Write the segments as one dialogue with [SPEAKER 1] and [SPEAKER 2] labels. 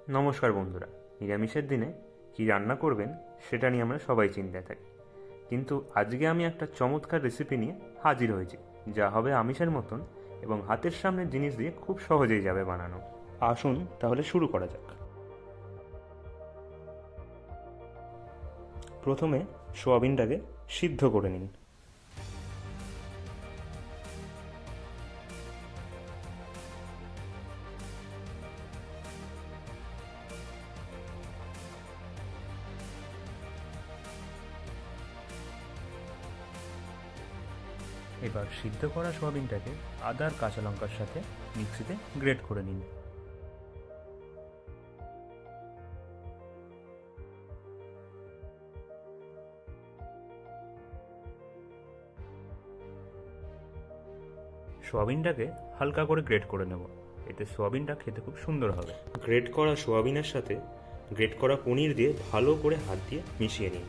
[SPEAKER 1] নমস্কার বন্ধুরা। নিরামিষের দিনে কী রান্না করবেন সেটা নিয়ে আমরা সবাই চিন্তায় থাকি, কিন্তু আজকে আমি একটা চমৎকার রেসিপি নিয়ে হাজির হয়েছি, যা হবে আমিষের মতন এবং হাতের সামনের জিনিস দিয়ে খুব সহজেই যাবে বানানো। আসুন তাহলে শুরু করা যাক। প্রথমে সোয়াবিনটাকে সিদ্ধ করে নিন। এবার সিদ্ধ করা সোয়াবিনটাকে আদা আর কাঁচা লঙ্কার সাথে মিক্সিতে গ্রেট করে নিন। সোয়াবিনটাকে হালকা করে গ্রেট করে নেব, এতে সোয়াবিনটা খেতে খুব সুন্দর হবে। গ্রেট করা সোয়াবিনের সাথে গ্রেট করা পনির দিয়ে ভালো করে হাত দিয়ে মিশিয়ে নিন।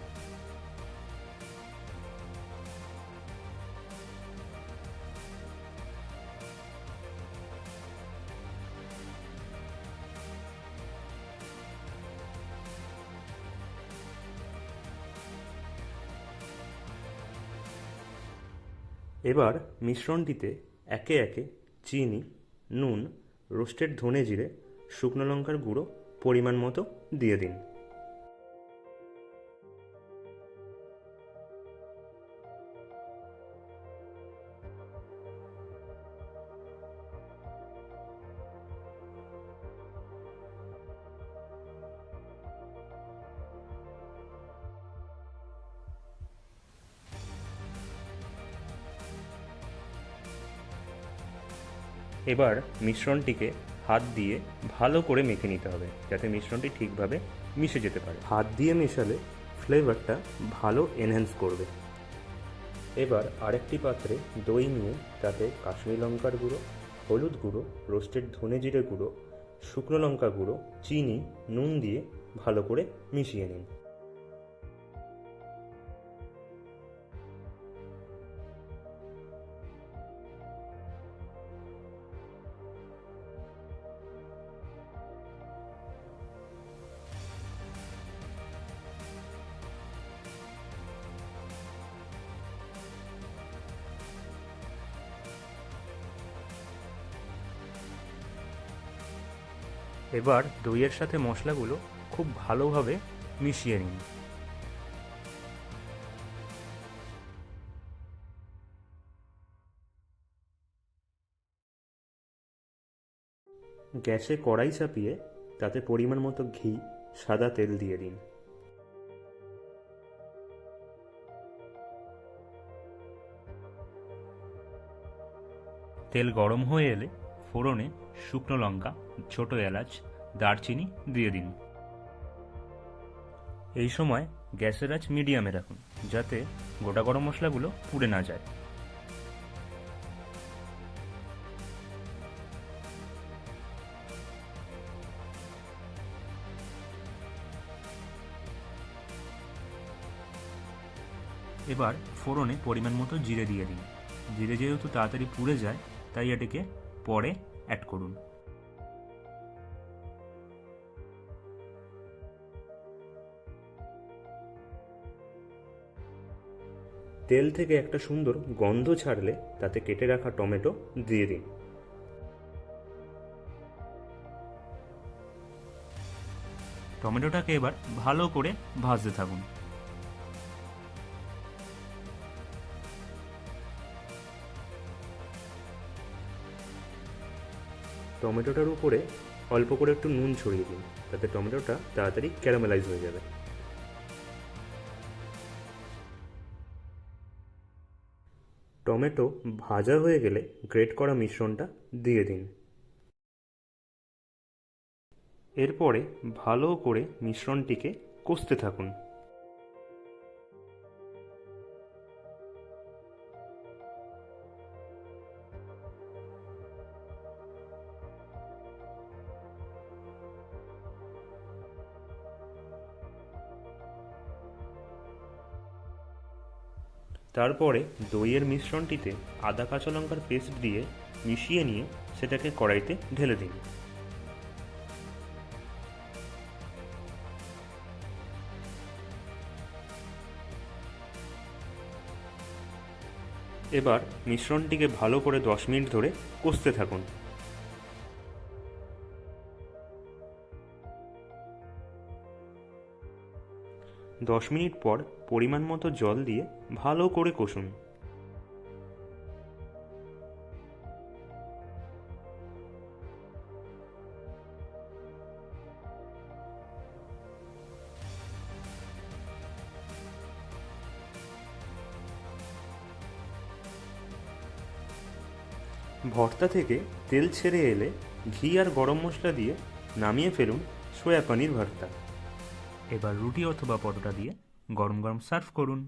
[SPEAKER 1] এবার মিশ্রণটিতে একে একে চিনি, নুন, রোস্টেড ধনে জিরে, শুকনো লঙ্কার গুঁড়ো পরিমাণ মতো দিয়ে দিন। এবার মিশ্রণটিকে হাত দিয়ে ভালো করে মেখে নিতে হবে, যাতে মিশ্রণটি ঠিকভাবে মিশে যেতে পারে। হাত দিয়ে মেশালে ফ্লেভারটা ভালো এনহ্যান্স করবে। এবার আরেকটি পাত্রে দই নিয়ে তাতে কাশ্মীরি লঙ্কার গুঁড়ো, হলুদ গুঁড়ো, রোস্টেড ধনে জিরে গুঁড়ো, শুকনো লঙ্কা গুঁড়ো, চিনি, নুন দিয়ে ভালো করে মিশিয়ে নিন। এবার দইয়ের সাথে মশলাগুলো খুব ভালোভাবে মিশিয়ে নিন। গ্যাসে কড়াই চাপিয়ে তাতে পরিমাণ মতো ঘি, সাদা তেল দিয়ে দিন। তেল গরম হয়ে এলে ফোড়নে শুকনো লঙ্কা, ছোট এলাচ, দারচিনি দিয়ে দিন। এই সময় গ্যাসের আঁচ মিডিয়ামে রাখুন, যাতে গোটা গরম মশলাগুলো পুড়ে না যায়। এবার ফোড়নে পরিমাণ মতো জিরে দিয়ে দিন। জিরে যেহেতু তাড়াতাড়ি পুড়ে যায়, তাই এটাকে পরে অ্যাড করুন। তেল থেকে একটা সুন্দর গন্ধ ছাড়লে তাতে কেটে রাখা টমেটো দিয়ে দিন। টমেটোটাকে এবার ভালো করে ভাজতে থাকুন। টমেটোটার উপরে অল্প করে একটু নুন ছড়িয়ে দিন, তাতে টমেটোটা তাড়াতাড়ি ক্যারামেলাইজ হয়ে যাবে। টমেটো ভাজা হয়ে গেলে গ্রেট করা মিশ্রণটা দিয়ে দিন। এরপরে ভালো করে মিশ্রণটিকে কষতে থাকুন। তারপরে দইয়ের মিশ্রণটিতে আদা কাঁচা লঙ্কার পেস্ট দিয়ে মিশিয়ে নিয়ে সেটাকে কড়াইতে ঢেলে দিন। এবার মিশ্রণটিকে ভালো করে 10 মিনিট ধরে কষতে থাকুন। দশ মিনিট পর পরিমাণ মতো জল দিয়ে ভালো করে কষুন। ভর্তা থেকে তেল ছেড়ে এলে ঘি আর গরম মশলা দিয়ে নামিয়ে ফেলুন সয়া পনির ভর্তা। এবার রুটি অথবা পরোটা দিয়ে গরম গরম সার্ভ করুন।